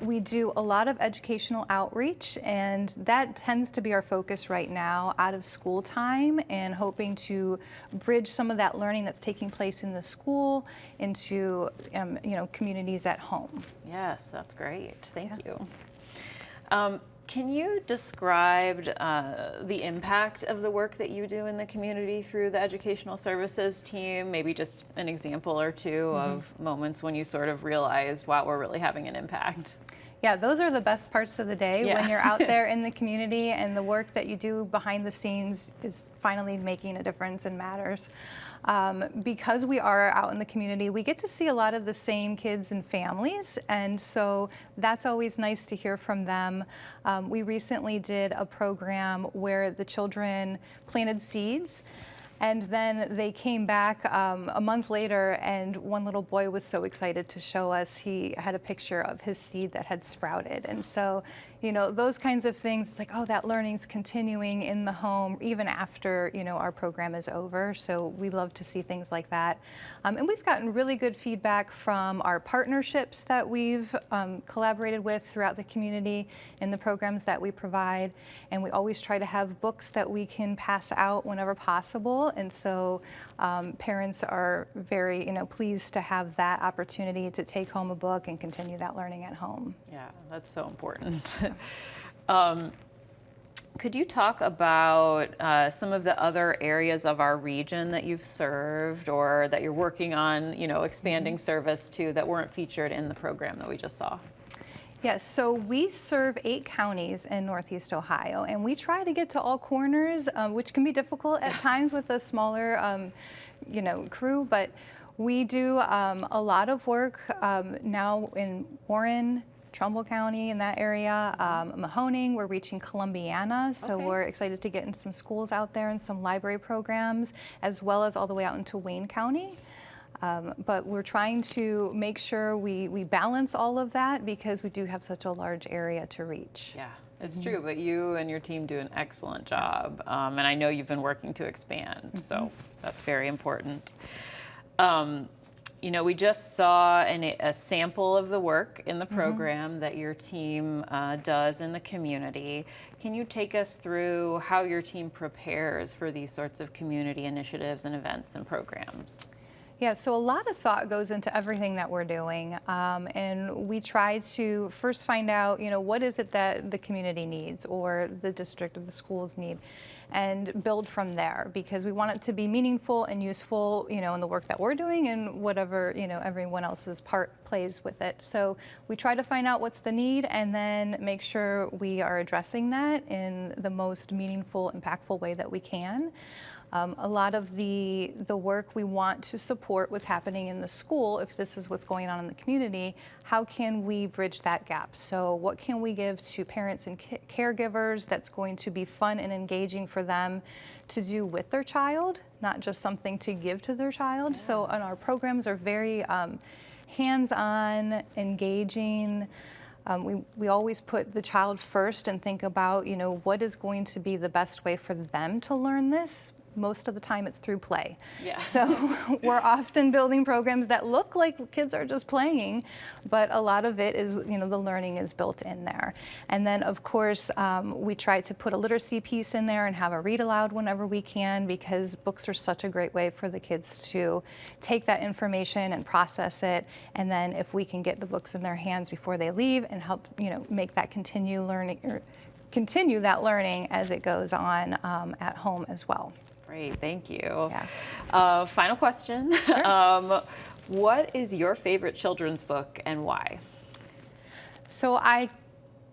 We do a lot of educational outreach, and that tends to be our focus right now out of school time, and hoping to bridge some of that learning that's taking place in the school into communities at home. Yes, that's great. Thank you. Can you describe the impact of the work that you do in the community through the educational services team? Maybe just an example or two of moments when you sort of realized, wow, we're really having an impact. Yeah, those are the best parts of the day, Yeah. when you're out there in the community and the work that you do behind the scenes is finally making a difference and matters. Because we are out in the community, we get to see a lot of the same kids and families, and so that's always nice to hear from them. We recently did a program where the children planted seeds, and then they came back a month later, and one little boy was so excited to show us he had a picture of his seed that had sprouted. And so, those kinds of things, it's like, oh, that learning's continuing in the home even after, our program is over. So we love to see things like that. And we've gotten really good feedback from our partnerships that we've collaborated with throughout the community in the programs that we provide. And we always try to have books that we can pass out whenever possible. And so parents are very, pleased to have that opportunity to take home a book and continue that learning at home. Yeah, that's so important. Could you talk about some of the other areas of our region that you've served or that you're working on, expanding service to that weren't featured in the program that we just saw? Yes, so we serve 8 counties in Northeast Ohio, and we try to get to all corners, which can be difficult at times with a smaller, crew, but we do a lot of work now in Warren, Trumbull County in that area, Mahoning, we're reaching Columbiana, so we're excited to get in some schools out there and some library programs, as well as all the way out into Wayne County. But we're trying to make sure we balance all of that because we do have such a large area to reach. Yeah, it's true, but you and your team do an excellent job, and I know you've been working to expand, so that's very important. We just saw a sample of the work in the program that your team does in the community. Can you take us through how your team prepares for these sorts of community initiatives and events and programs? Yeah, so a lot of thought goes into everything that we're doing, and we try to first find out, what is it that the community needs or the district or the schools need, and build from there because we want it to be meaningful and useful, in the work that we're doing and whatever, everyone else's part plays with it. So we try to find out what's the need and then make sure we are addressing that in the most meaningful, impactful way that we can. A lot of the work we want to support what's happening in the school, if this is what's going on in the community, how can we bridge that gap? So what can we give to parents and caregivers that's going to be fun and engaging for them to do with their child, not just something to give to their child? Yeah. So and our programs are very hands-on, engaging. We always put the child first and think about, what is going to be the best way for them to learn this. Most of the time it's through play. Yeah. So we're often building programs that look like kids are just playing, but a lot of it is, the learning is built in there. And then of course, we try to put a literacy piece in there and have a read aloud whenever we can because books are such a great way for the kids to take that information and process it. And then if we can get the books in their hands before they leave and help, make that continue that learning as it goes on at home as well. Great, thank you. Yeah. Final question. Sure. What is your favorite children's book and why? So I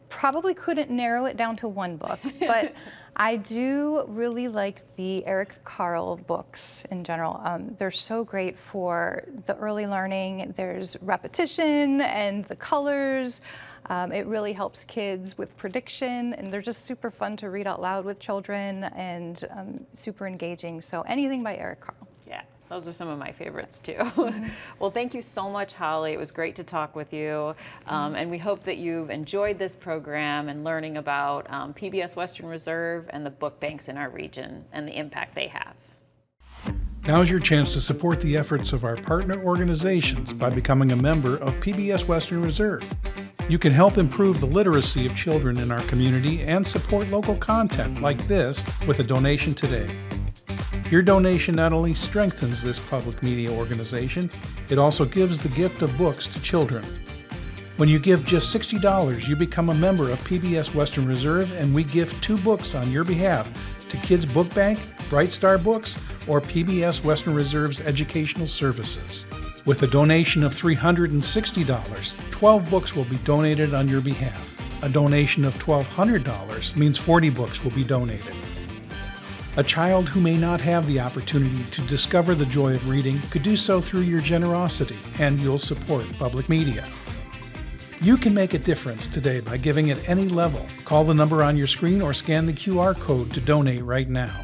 probably couldn't narrow it down to one book, but I do really like the Eric Carle books in general. They're so great for the early learning. There's repetition and the colors. It really helps kids with prediction, and they're just super fun to read out loud with children and super engaging. So anything by Eric Carle. Yeah, Those are some of my favorites too. Well, thank you so much, Holly. It was great to talk with you. And we hope that you've enjoyed this program and learning about PBS Western Reserve and the book banks in our region and the impact they have. Now is your chance to support the efforts of our partner organizations by becoming a member of PBS Western Reserve. You can help improve the literacy of children in our community and support local content like this with a donation today. Your donation not only strengthens this public media organization, it also gives the gift of books to children. When you give just $60, you become a member of PBS Western Reserve, and we gift 2 books on your behalf to Kids Book Bank, Bright Star Books, or PBS Western Reserve's educational services. With a donation of $360, 12 books will be donated on your behalf. A donation of $1,200 means 40 books will be donated. A child who may not have the opportunity to discover the joy of reading could do so through your generosity, and you'll support public media. You can make a difference today by giving at any level. Call the number on your screen or scan the QR code to donate right now.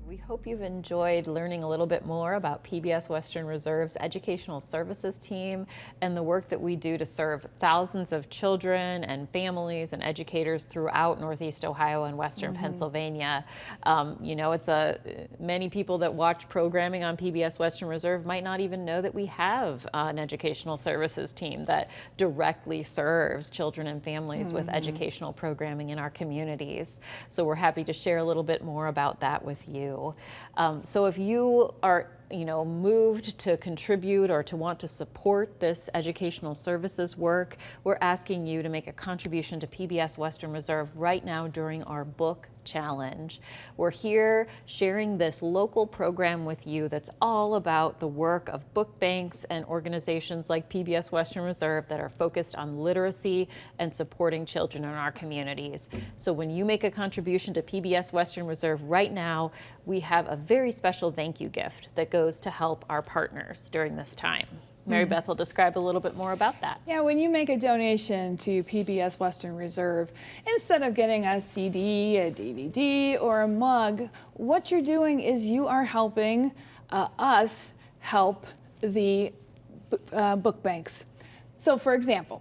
We hope you've enjoyed learning a little bit more about PBS Western Reserve's educational services team and the work that we do to serve thousands of children and families and educators throughout Northeast Ohio and Western Pennsylvania. You know, many people that watch programming on PBS Western Reserve might not even know that we have an educational services team that directly serves children and families with educational programming in our communities. So we're happy to share a little bit more about that with you. So if you are moved to contribute or to want to support this educational services work, we're asking you to make a contribution to PBS Western Reserve right now during our book challenge. We're here sharing this local program with you that's all about the work of book banks and organizations like PBS Western Reserve that are focused on literacy and supporting children in our communities. So when you make a contribution to PBS Western Reserve right now, we have a very special thank you gift that goes to help our partners during this time. Mary Beth will describe a little bit more about that. Yeah, when you make a donation to PBS Western Reserve, instead of getting a CD, a DVD, or a mug, what you're doing is you are helping us help the book banks. So for example,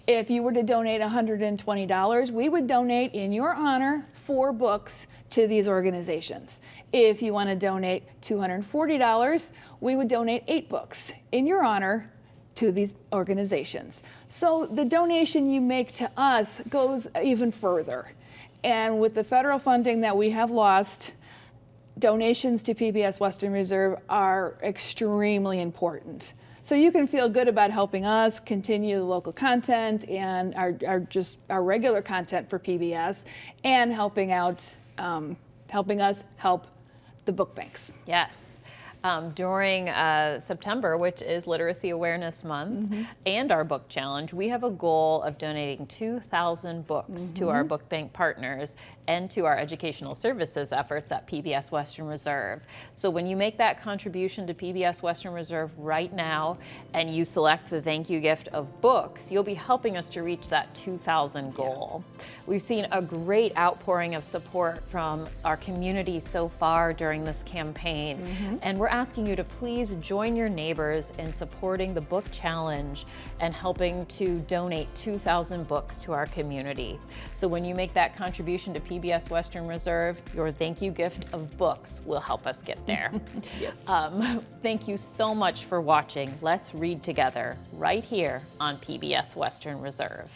if you were to donate $120, we would donate in your honor 4 books to these organizations. If you want to donate $240, we would donate 8 books in your honor to these organizations. So the donation you make to us goes even further. And with the federal funding that we have lost, donations to PBS Western Reserve are extremely important. So you can feel good about helping us continue the local content and our regular content for PBS, and helping us help the book banks. Yes. During September, which is Literacy Awareness Month, and our book challenge, we have a goal of donating 2,000 books to our book bank partners and to our educational services efforts at PBS Western Reserve. So when you make that contribution to PBS Western Reserve right now and you select the thank you gift of books, you'll be helping us to reach that 2,000 goal. We've seen a great outpouring of support from our community so far during this campaign, and we're asking you to please join your neighbors in supporting the book challenge and helping to donate 2,000 books to our community. So when you make that contribution to PBS Western Reserve, your thank you gift of books will help us get there. Yes. Thank you so much for watching. Let's read together right here on PBS Western Reserve.